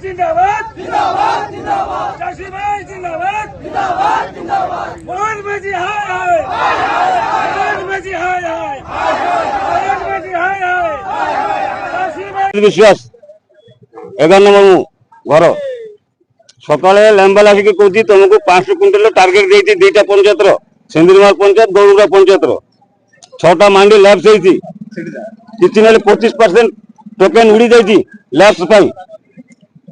जिंदाबाद जिंदाबाद जिंदाबाद चाची भाई जिंदाबाद जिंदाबाद जिंदाबाद मोहन भाजी हाय हाय मोहन भाजी हाय हाय मोहन भाजी हाय हाय चाची भाई विश्वास 11 नंबर घर सकाळे लेम्बाल आसिक कहूँ तुमको 500 क्विंटल टार्गेट देती दुईटा पंचायत सिंदुरीमार पंचायत गौरुड़ा पंचायत 6टा मांडी लैब्स किसी ना 25% टोकेन उड़ी जाती लैब्स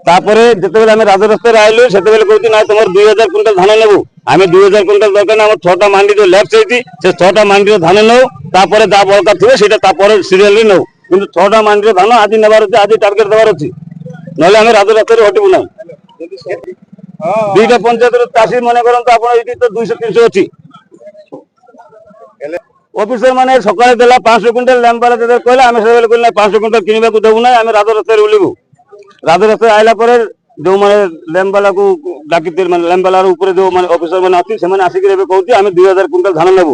तापर जिते आम राजरास्तार आइलु से कहती ना तुम 2000 क्विंटल धान नेबू आम 2000 क्विंटल दरकार आम 6टा मांडी जो लैब्स से 6टा मांडी धान नौ तापर जहाँ बड़का थे से सीरियल नौ कि 6टा मांडी धान आज नेबार अच्छे आज टार्गेट देवार अच्छी ना आम राजरास्तार हटबू ना दुईटा पंचायत चाषी मन करते आप तो 200-300 अच्छी ऑफिसर माने सकाळे देला 500 क्विंटल लेम्बाला कहला आम से कहले 500 क्विंटल किनिबा को देबू ना आम राजरास्तार बुलबू राजरास्ता आइला पर जो माने लेम्बाला को डाकी लेम्बालार ऊपर जो माने ऑफिसर माने अछि से माने आसिक एबे कहउती आमे 2000 क्विंटल धान नेबू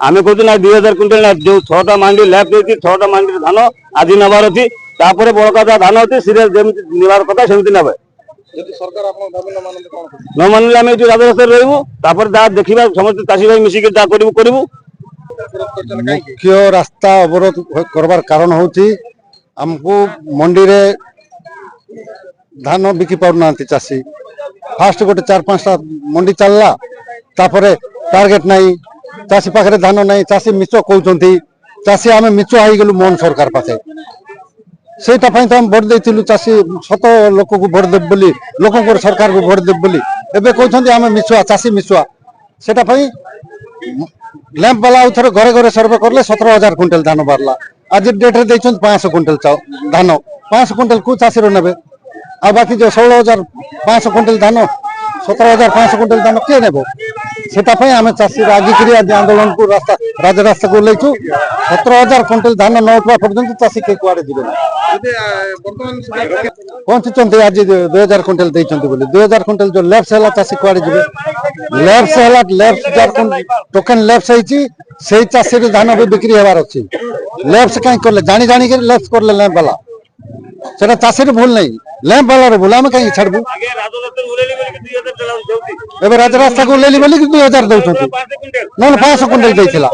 आमे कहउती ना 2000 क्विंटल ना जो 6टा मांडी लैप देती 6टा मांडी धान आज नेबार अछि तापर बड़का धान अछि सीरियल जेमिति निवार कथा सेमिति नेबे यदि सरकार आपन दाबी न मानते कोन न मानले आमे जो राजरास्ता रहबू तापर दा देखिबा समस्त चाषी भाई मिसिक दा करबू मुख्य रास्ता अवरोध करबार कारण होची हमको मंडी रे धान बिकी पारना चाषी फास्ट गोटे 4-5टा मंडी चलला तापरे टार्गेट नहीं चाषी पाखे धान नहीं चाषी मिच कहते चाषी आम मिच हो गलु मोहन सरकार पाखे से तो हम भोट देलु चाषी शत लोक को भोट देव बोली लोक सरकार को भोट देव बोली एबे कहते आम मिछुआ चाषी मिछुआ से लैंप वाला उथर घरे घरे सर्वे करले 17,000 क्विंटल धान बारला आज डेट रे 500 क्विंटल धान 500 क्विंटल को चाषी नेबे आ बाकी जो 16,500 क्विंटल धान 17,500 क्विंटल धान किए नेबो से आम चाषी आगिक आज आंदोलन को रास्ता राजरास्ता को लेचु 17,000 क्विंटल धान न उठवा पर्यंत चाषी के कुआड़े जीवे पहुंचुंट आज 2000 क्विंटल देइछंती बोली 2000 क्विंटल जो लैप्स है चाषी कुआड़े जीवे लैप्स टोकन लैप्स से चाषी धान भी बिक्री होवार अच्छी लैप्स कहीं करले जानी जानी के लैप्स करले लैंप वाला सेटा चाषी भूल नहीं लैंप वाला भूल आम कहीं छाड़बू एबे राजरास्ता को लेली बोली 2000 दउछंती न 500 क्विंटल देइथिला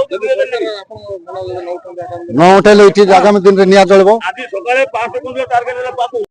न उठेले आगामी दिन रे निया जळबो आज सकाळे 500 क्विंटल टार्गेट